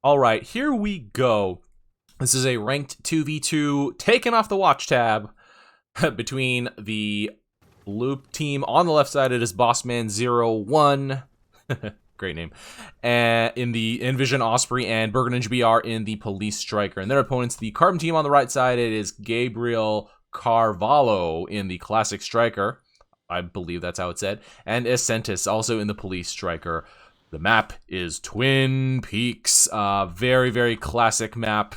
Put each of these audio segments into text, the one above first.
Alright, here we go. This is a ranked 2v2 taken off the watch tab between the blue team. On the left side, it is Bossmanzero1. Great name. In the Envision Osprey and BurgerNinjaBR in the Police Striker. And their opponents, the Carbon team on the right side, it is gabrielcarvalho in the Classic Striker. I believe that's how it's said. And Essentis also in the Police Striker. The map is Twin Peaks. Very, very classic map.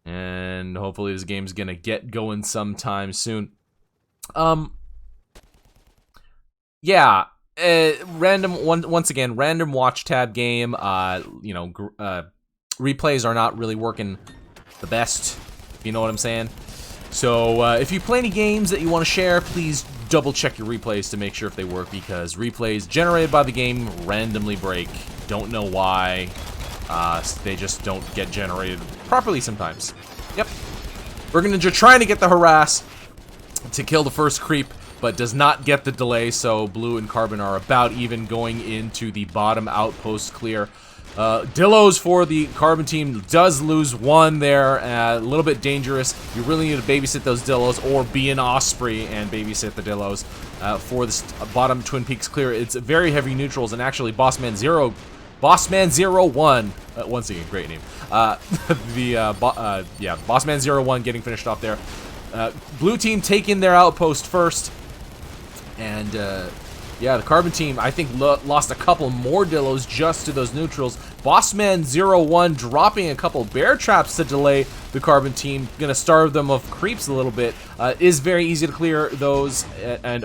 And hopefully this game's gonna get going sometime soon. Yeah. Once again, random watch tab game. Replays are not really working the best, if you know what I'm saying. So if you play any games that you want to share, please double check your replays to make sure if they work, because replays generated by the game randomly break. Don't know why. They just don't get generated properly sometimes. Yep. BurgerNinja trying to get the harass to kill the first creep, but does not get the delay, so Blue and Carbon are about even going into the bottom outpost clear. Dillos for the Carbon team does lose one there, a little bit dangerous. You really need to babysit those Dillos or be an Osprey and babysit the Dillos for this bottom Twin Peaks clear. It's very heavy neutrals, and actually Bossmanzero1, once again, great name. Bossmanzero1 getting finished off there. Blue team taking their outpost first, and yeah, the Carbon team, I think, lost a couple more Dillos just to those neutrals. Bossmanzero1 dropping a couple bear traps to delay the Carbon team. Gonna starve them of creeps a little bit. Is very easy to clear those. And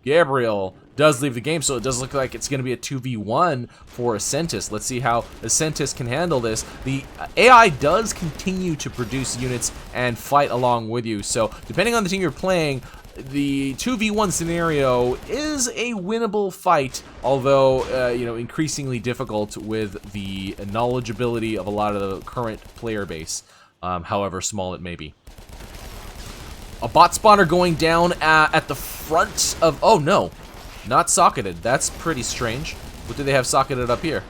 Gabriel does leave the game, so it does look like it's gonna be a 2v1 for Essentis. Let's see how Essentis can handle this. The AI does continue to produce units and fight along with you, so depending on the team you're playing, the 2v1 scenario is a winnable fight, although, increasingly difficult with the knowledgeability of a lot of the current player base, however small it may be. A bot spawner going down at the front of... Oh, no. Not socketed. That's pretty strange. What do they have socketed up here?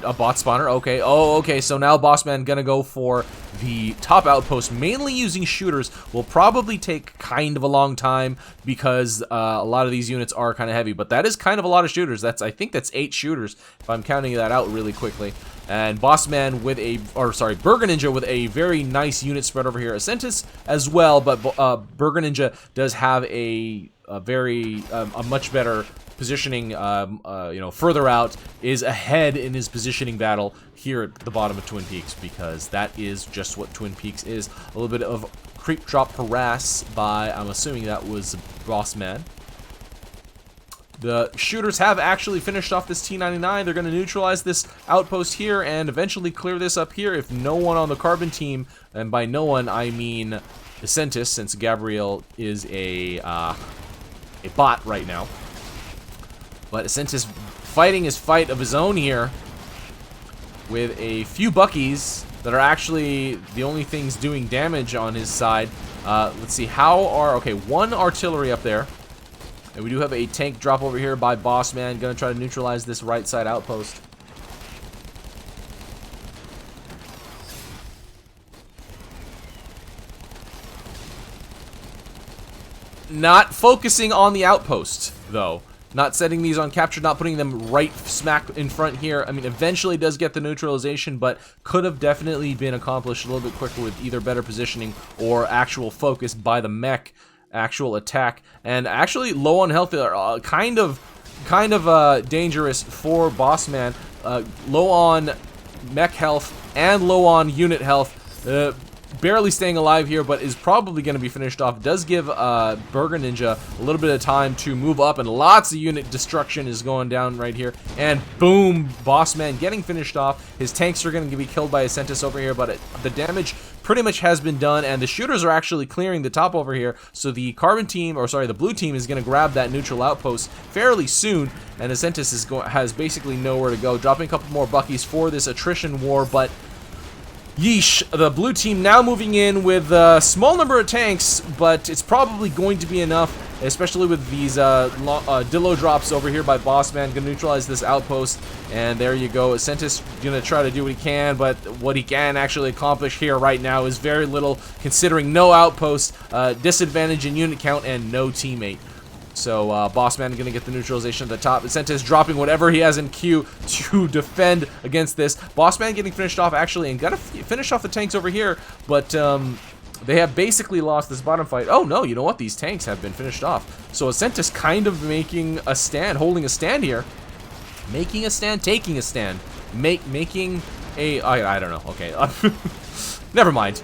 A bot spawner, okay. Oh, okay, so now Bossman gonna go for the top outpost, mainly using shooters. Will probably take kind of a long time because a lot of these units are kind of heavy, but that is kind of a lot of shooters. I think that's 8 shooters, if I'm counting that out really quickly. And Bossman with BurgerNinja with a very nice unit spread over here. Essentis as well, but BurgerNinja does have a much better positioning, further out, is ahead in his positioning battle here at the bottom of Twin Peaks, because that is just what Twin Peaks is. A little bit of creep drop harass by, I'm assuming that was Bossman. The shooters have actually finished off this T-99. They're going to neutralize this outpost here and eventually clear this up here if no one on the Carbon team, and by no one I mean Essentis, since Gabriel is a bot right now. But Essentis fighting his fight of his own here with a few buckies that are actually the only things doing damage on his side. Let's see, okay, one artillery up there. And we do have a tank drop over here by Bossman. Gonna try to neutralize this right side outpost. Not focusing on the outpost, though. Not setting these on capture, not putting them right smack in front here. I mean, eventually does get the neutralization, but could have definitely been accomplished a little bit quicker with either better positioning or actual focus by the mech, actual attack. And actually low on health, kind of dangerous for Bossman. Low on mech health and low on unit health. Barely staying alive here, but is probably going to be finished off. Does give BurgerNinja a little bit of time to move up, and lots of unit destruction is going down right here. And boom, Bossman getting finished off. His tanks are going to be killed by Essentis over here, but the damage pretty much has been done, and the shooters are actually clearing the top over here. So the Carbon team, or sorry, the Blue team is going to grab that neutral outpost fairly soon, and Essentis has basically nowhere to go. Dropping a couple more buckies for this attrition war, but yeesh, the Blue team now moving in with a small number of tanks, but it's probably going to be enough especially with these Dillo drops over here by Bossman. Gonna neutralize this outpost, and there you go. Essentis gonna try to do what he can, but what he can actually accomplish here right now is very little, considering no outpost, disadvantage in unit count, and no teammate. So Bossman gonna get the neutralization at the top. Essentis dropping whatever he has in queue to defend against this. Bossman getting finished off actually, and gotta finish off the tanks over here, but they have basically lost this bottom fight. Oh no, you know what? These tanks have been finished off. So Essentis kind of making a stand, holding a stand here. Making a stand, taking a stand. Making a, I don't know, okay. Never mind.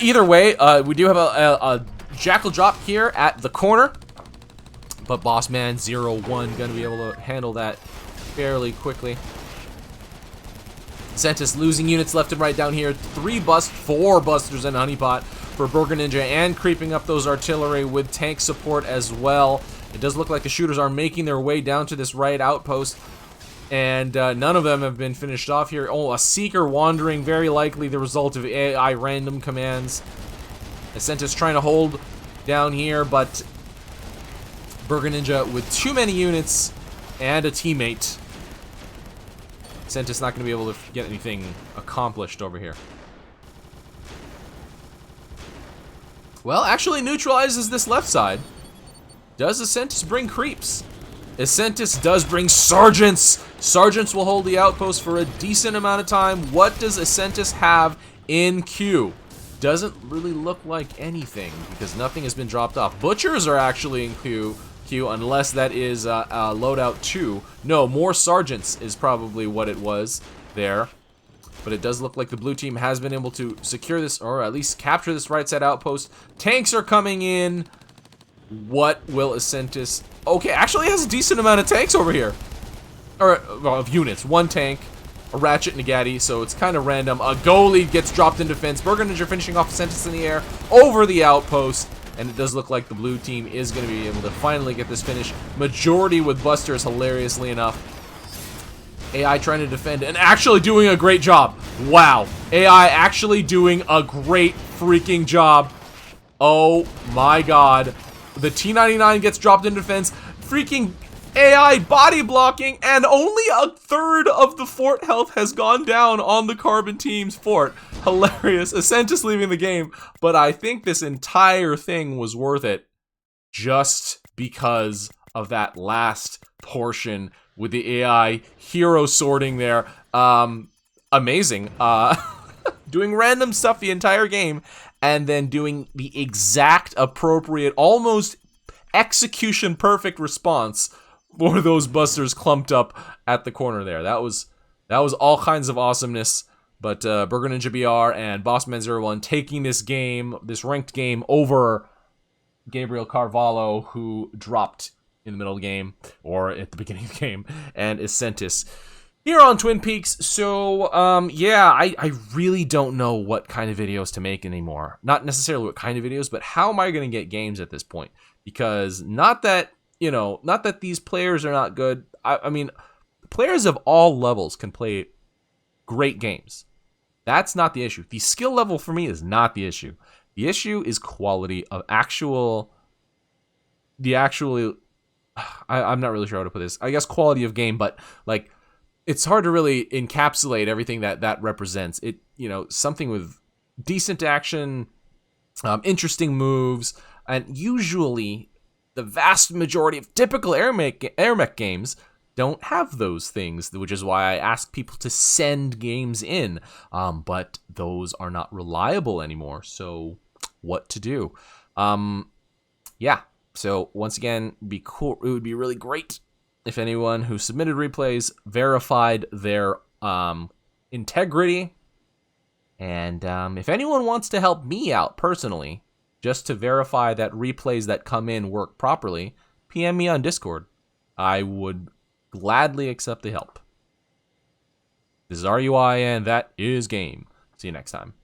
Either way, we do have a Jackal drop here at the corner. But Bossmanzero1 gonna be able to handle that fairly quickly. Essentis losing units left and right down here. 4 busters and honeypot for Burger Ninja, and creeping up those artillery with tank support as well. It does look like the shooters are making their way down to this right outpost, and none of them have been finished off here. Oh, a Seeker wandering, very likely the result of AI random commands. Essentis trying to hold down here, but Burger Ninja with too many units and a teammate. Essentis not going to be able to get anything accomplished over here. Well, actually neutralizes this left side. Does Essentis bring creeps? Essentis does bring sergeants. Sergeants will hold the outpost for a decent amount of time. What does Essentis have in queue? Doesn't really look like anything, because nothing has been dropped off. Butchers are actually in queue, unless that is loadout 2. No, more sergeants is probably what it was there. But it does look like the blue team has been able to secure this, or at least capture this right side outpost. Tanks are coming in. What will Essentis... Okay, actually has a decent amount of tanks over here. Or, well, of units. 1 tank, a Ratchet and a Gaddy, so it's kind of random. A goalie gets dropped in defense. Burger Ninja finishing off Essentis in the air over the outpost. And it does look like the blue team is going to be able to finally get this finish. Majority with busters, hilariously enough. AI trying to defend and actually doing a great job. Wow. AI actually doing a great freaking job. Oh my god. The T-99 gets dropped in defense. Freaking AI body blocking, and only a third of the fort health has gone down on the Carbon team's fort. Hilarious. Essentis leaving the game, but I think this entire thing was worth it just because of that last portion with the AI hero sorting there. Amazing. Doing random stuff the entire game, and then doing the exact appropriate, almost execution perfect response for those busters clumped up at the corner there. That was all kinds of awesomeness. But BurgerNinjaBR and Bossmanzero1 taking this game, this ranked game, over gabrielcarvalho, who dropped in the middle of the game, or at the beginning of the game, and Essentis here on Twin Peaks. So, yeah, I really don't know what kind of videos to make anymore. Not necessarily what kind of videos, but how am I going to get games at this point? Because not that these players are not good. I mean, players of all levels can play great games. That's not the issue. The skill level for me is not the issue. The issue is quality of I'm not really sure how to put this. I guess quality of game, but like, it's hard to really encapsulate everything that represents it. You know, something with decent action, interesting moves, and usually the vast majority of typical AirMech games don't have those things, which is why I ask people to send games in. But those are not reliable anymore. So what to do? Yeah. So once again, it would be really great if anyone who submitted replays verified their integrity. And if anyone wants to help me out personally, just to verify that replays that come in work properly, PM me on Discord. I would gladly accept the help. This is RUI, and that is game. See you next time.